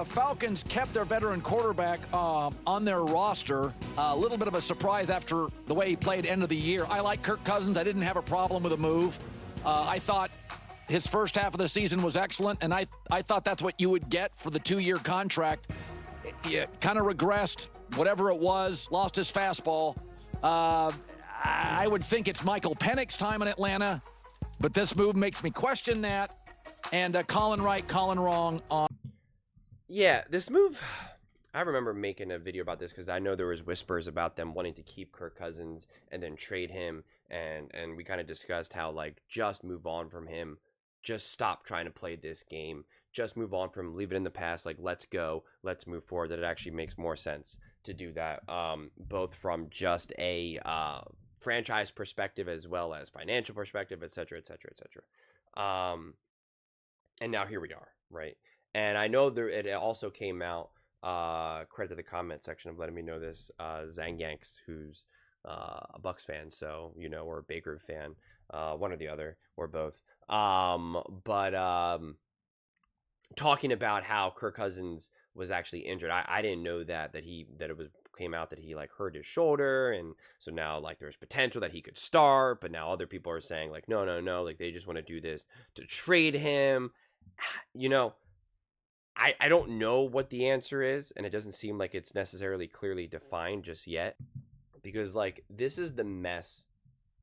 Falcons kept their veteran quarterback on their roster. A little bit of a surprise after the way he played end of the year. I like Kirk Cousins. I didn't have a problem with a move. I thought his first half of the season was excellent, and I thought that's what you would get for the 2-year contract. It kind of regressed, whatever it was, lost his fastball. I would think it's Michael Penix time in Atlanta, but this move makes me question that. And Colin right, Colin wrong on. Yeah, this move, I remember making a video about this because I know there was whispers about them wanting to keep Kirk Cousins and then trade him, and we kind of discussed how, like, just move on from him, just stop trying to play this game, just move on from him, leave it in the past, like, let's go, let's move forward, that it actually makes more sense to do that, both from just a franchise perspective as well as financial perspective, etc., etc., etc. And now here we are, right? And I know it also came out, credit to the comment section of letting me know this, Zang Yanks, who's a Bucks fan, so, you know, or a Baker fan, one or the other, or both. Talking about how Kirk Cousins was actually injured. I didn't know that came out that he, like, hurt his shoulder, and so now, like, there's potential that he could start, but now other people are saying, like, no, like, they just want to do this to trade him. You know, I don't know what the answer is, and it doesn't seem like it's necessarily clearly defined just yet, because, like, this is the mess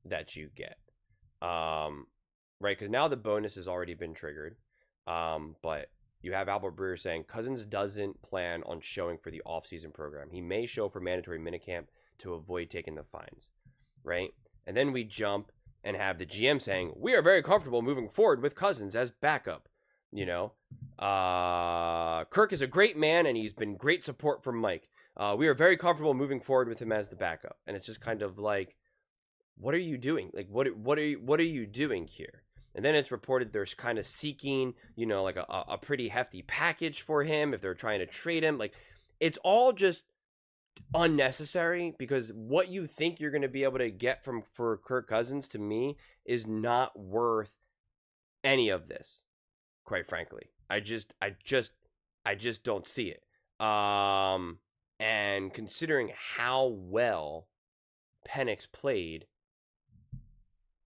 that you get, right? Because now the bonus has already been triggered, but you have Albert Breer saying Cousins doesn't plan on showing for the offseason program. He may show for mandatory minicamp to avoid taking the fines, right? And then we jump and have the GM saying, we are very comfortable moving forward with Cousins as backup. You know, Kirk is a great man, and he's been great support from Mike. We are very comfortable moving forward with him as the backup. And it's just kind of like, what are you doing? Like, what are you doing here? And then it's reported there's kind of seeking, you know, like a pretty hefty package for him if they're trying to trade him. Like, it's all just unnecessary, because what you think you're going to be able to get for Kirk Cousins, to me, is not worth any of this. Quite frankly, I just don't see it. And considering how well Penix played,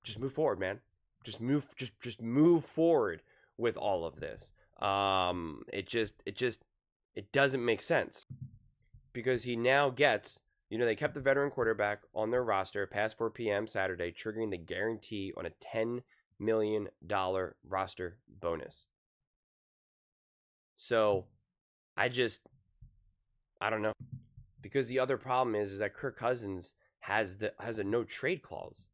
just move forward, man. Just move forward with all of this. It doesn't make sense, because he now gets, you know, they kept the veteran quarterback on their roster past 4 p.m. Saturday, triggering the guarantee on a $10 million roster bonus. So I don't know, because the other problem is that Kirk Cousins has a no trade clause.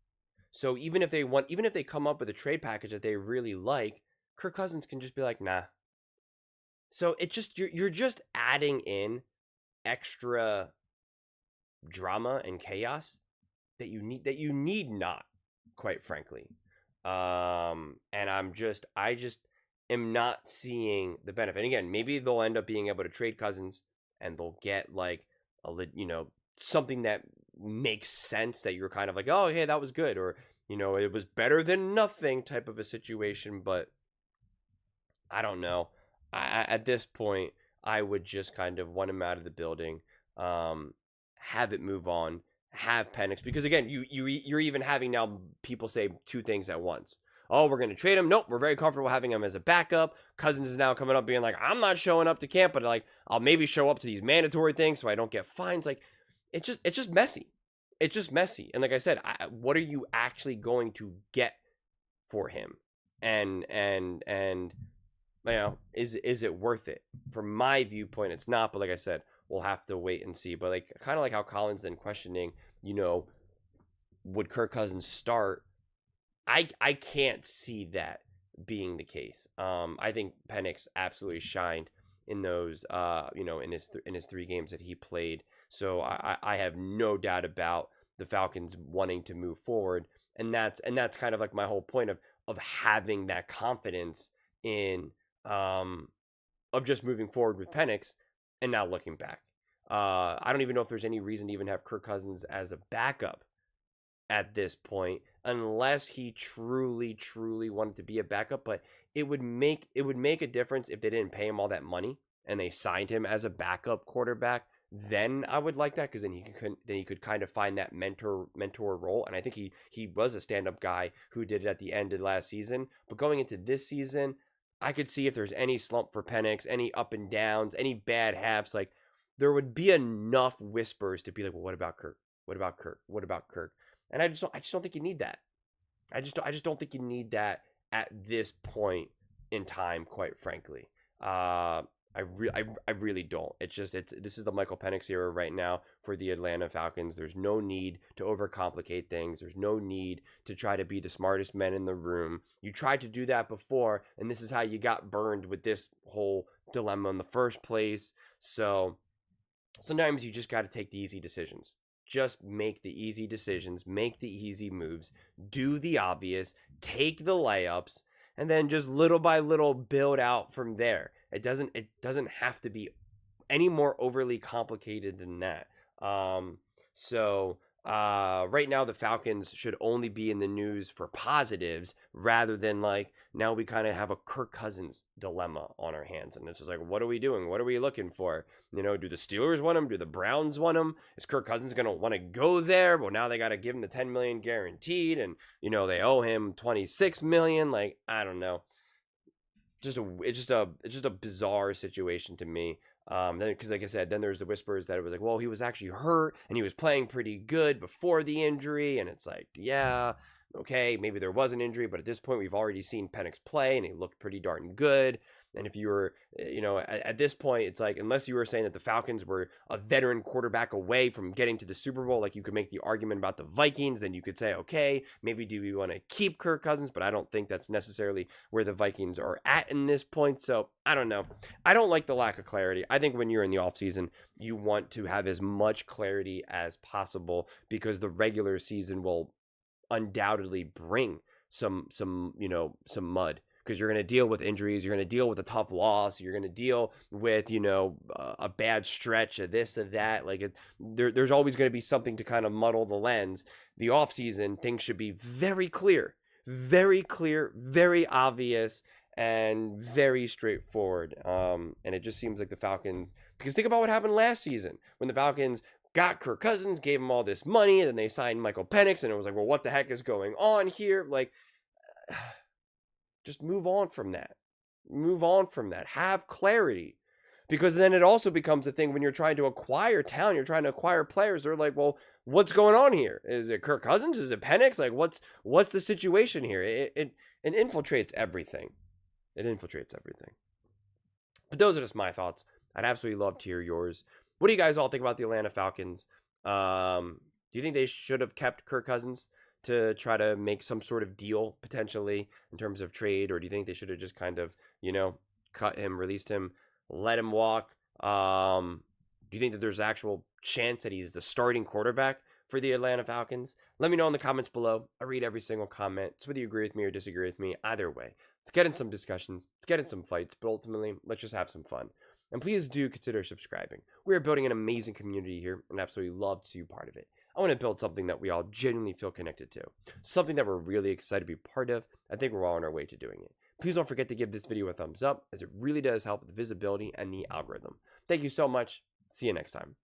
So even if they come up with a trade package that they really like, Kirk Cousins can just be like, nah. So it just, you're just adding in extra drama and chaos that you need not, quite frankly. And I just am not seeing the benefit. And again, maybe they'll end up being able to trade Cousins, and they'll get, like, something that makes sense, that you're kind of like, oh, hey, that was good, or, you know, it was better than nothing type of a situation. But I don't know. At this point, I would just kind of want him out of the building, have it move on, have Penix, because again, you're even having now people say two things at once. Oh, we're going to trade him. Nope, we're very comfortable having him as a backup. Cousins is now coming up being like, I'm not showing up to camp, but, like, I'll maybe show up to these mandatory things so I don't get fines. Like, it's just messy. It's just messy. And like I said, what are you actually going to get for him? And you know, is it worth it? From my viewpoint, it's not. But like I said, we'll have to wait and see. But, like, kind of like how Colin's then questioning, you know, would Kirk Cousins start? I can't see that being the case. I think Penix absolutely shined in those, you know, in his 3 games that he played. So I have no doubt about the Falcons wanting to move forward, and that's kind of like my whole point of having that confidence in of just moving forward with Penix and now looking back. I don't even know if there's any reason to even have Kirk Cousins as a backup at this point, unless he truly wanted to be a backup. But it would make a difference if they didn't pay him all that money and they signed him as a backup quarterback, then I would like that, because then he could kind of find that mentor role. And I think he was a stand-up guy who did it at the end of last season. But going into this season, I could see if there's any slump for Penix, any up and downs, any bad halves, like there would be enough whispers to be like, well, what about Kirk? What about Kirk? What about Kirk? And I just don't think you need that. I just don't think you need that at this point in time, quite frankly. I really don't. This is the Michael Penix era right now for the Atlanta Falcons. There's no need to overcomplicate things. There's no need to try to be the smartest men in the room. You tried to do that before, and this is how you got burned with this whole dilemma in the first place. So sometimes you just got to take the easy decisions. Just make the easy decisions, make the easy moves, do the obvious, take the layups, and then just little by little build out from there. It doesn't have to be any more overly complicated than that. Right now the Falcons should only be in the news for positives, rather than like, now we kind of have a Kirk Cousins dilemma on our hands, and it's just like, what are we doing? What are we looking for? You know, do the Steelers want him? Do the Browns want him? Is Kirk Cousins going to want to go there? Well, now they got to give him the $10 million guaranteed, and you know, they owe him $26 million. Like, I don't know. It's just a bizarre situation to me. Then, because like I said, then there's the whispers that it was like, well, he was actually hurt and he was playing pretty good before the injury, and it's like, yeah, okay, maybe there was an injury, but at this point we've already seen Penix play and he looked pretty darn good. And if you were, you know, at this point, it's like, unless you were saying that the Falcons were a veteran quarterback away from getting to the Super Bowl, like you could make the argument about the Vikings, then you could say, okay, maybe do we want to keep Kirk Cousins? But I don't think that's necessarily where the Vikings are at in this point. So I don't know. I don't like the lack of clarity. I think when you're in the offseason, you want to have as much clarity as possible, because the regular season will undoubtedly bring some mud, because you're going to deal with injuries, you're going to deal with a tough loss, you're going to deal with, you know, a bad stretch of this or that. Like there's always going to be something to kind of muddle the lens. The offseason, things should be very clear, very obvious, and very straightforward. And it just seems like the Falcons, because think about what happened last season when the Falcons got Kirk Cousins, gave him all this money, and then they signed Michael Penix, and it was like, well, what the heck is going on here? Like, just move on from that. Have clarity. Because then it also becomes a thing when you're trying to acquire talent, you're trying to acquire players. They're like, well, what's going on here? Is it Kirk Cousins? Is it Penix? Like, what's the situation here? It infiltrates everything. But those are just my thoughts. I'd absolutely love to hear yours. What do you guys all think about the Atlanta Falcons? Do you think they should have kept Kirk Cousins to try to make some sort of deal potentially in terms of trade, or do you think they should have just kind of, you know, cut him, released him, let him walk? Do you think that there's actual chance that he's the starting quarterback for the Atlanta Falcons? Let me know in the comments below. I read every single comment. It's whether you agree with me or disagree with me. Either way, let's get in some discussions, let's get in some fights, but ultimately, let's just have some fun. And please do consider subscribing. We are building an amazing community here, and absolutely love to see you part of it. I want to build something that we all genuinely feel connected to. Something that we're really excited to be part of. I think we're all on our way to doing it. Please don't forget to give this video a thumbs up, as it really does help with the visibility and the algorithm. Thank you so much. See you next time.